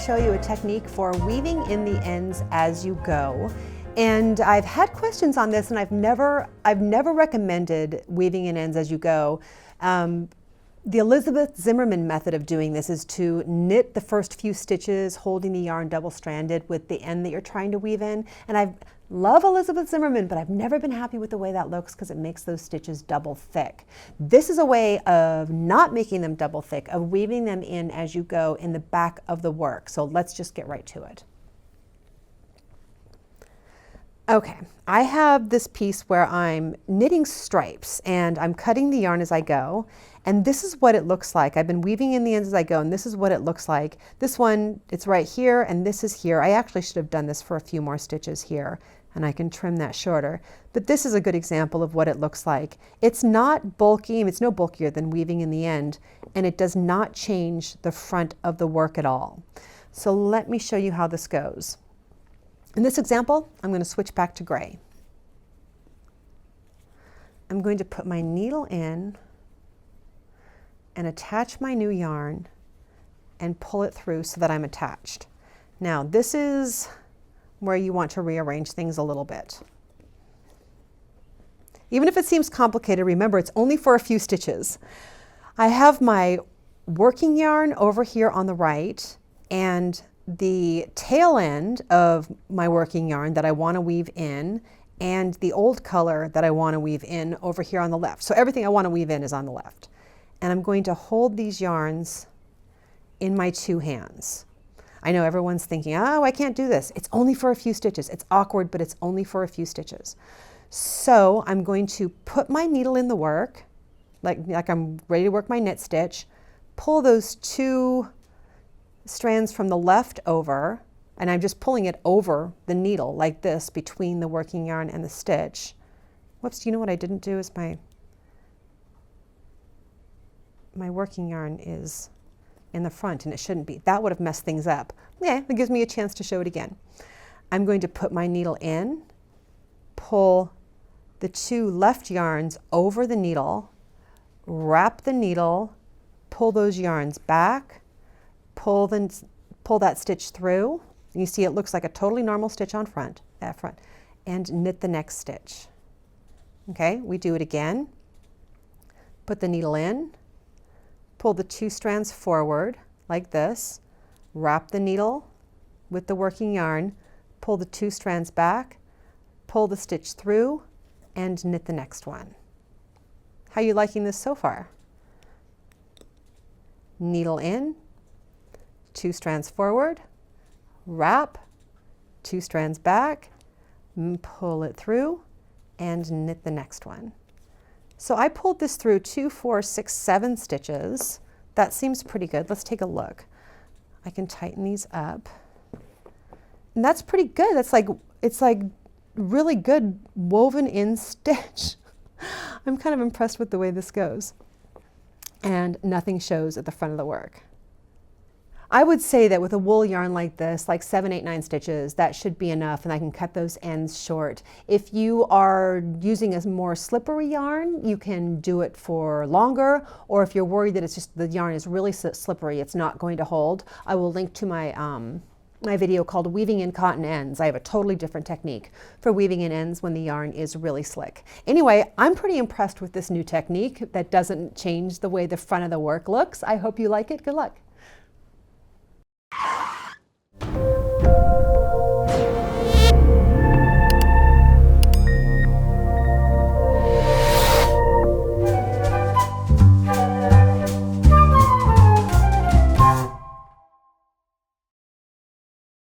show you a technique for weaving in the ends as you go. And I've had questions on this, and I've never recommended weaving in ends as you go. The Elizabeth Zimmerman method of doing this is to knit the first few stitches holding the yarn double-stranded with the end that you're trying to weave in. And I love Elizabeth Zimmerman, but I've never been happy with the way that looks because it makes those stitches double thick. This is a way of not making them double thick, of weaving them in as you go in the back of the work. So let's just get right to it. Okay, I have this piece where I'm knitting stripes and I'm cutting the yarn as I go. And this is what it looks like. I've been weaving in the ends as I go, and this is what it looks like. This one, it's right here, and this is here. I actually should have done this for a few more stitches here, and I can trim that shorter. But this is a good example of what it looks like. It's not bulky, it's no bulkier than weaving in the end, and it does not change the front of the work at all. So let me show you how this goes. In this example, I'm going to switch back to gray. I'm going to put my needle in and attach my new yarn and pull it through so that I'm attached. Now, this is where you want to rearrange things a little bit. Even if it seems complicated, remember it's only for a few stitches. I have my working yarn over here on the right, and the tail end of my working yarn that I want to weave in, and the old color that I want to weave in over here on the left. So everything I want to weave in is on the left. And I'm going to hold these yarns in my two hands. I know everyone's thinking, oh, I can't do this. It's only for a few stitches. It's awkward, but it's only for a few stitches. So I'm going to put my needle in the work, like I'm ready to work my knit stitch, pull those two strands from the left over, and I'm just pulling it over the needle like this between the working yarn and the stitch. Whoops, you know what I didn't do is my working yarn is in the front and it shouldn't be. That would have messed things up. Yeah, it gives me a chance to show it again. I'm going to put my needle in, pull the two left yarns over the needle, wrap the needle, pull those yarns back, pull that stitch through. You see it looks like a totally normal stitch on front, and knit the next stitch. Okay, we do it again. Put the needle in, pull the two strands forward like this, wrap the needle with the working yarn, pull the two strands back, pull the stitch through, and knit the next one. How are you liking this so far? Needle in, two strands forward, wrap, two strands back, pull it through, and knit the next one. So I pulled this through 2, 4, 6, 7 stitches. That seems pretty good. Let's take a look. I can tighten these up. And that's pretty good. It's like really good woven in stitch. I'm kind of impressed with the way this goes. And nothing shows at the front of the work. I would say that with a wool yarn like this, like 7, 8, 9 stitches, that should be enough, and I can cut those ends short. If you are using a more slippery yarn, you can do it for longer, or if you're worried that it's just the yarn is really slippery, it's not going to hold, I will link to my my video called Weaving in Cotton Ends. I have a totally different technique for weaving in ends when the yarn is really slick. Anyway, I'm pretty impressed with this new technique that doesn't change the way the front of the work looks. I hope you like it. Good luck.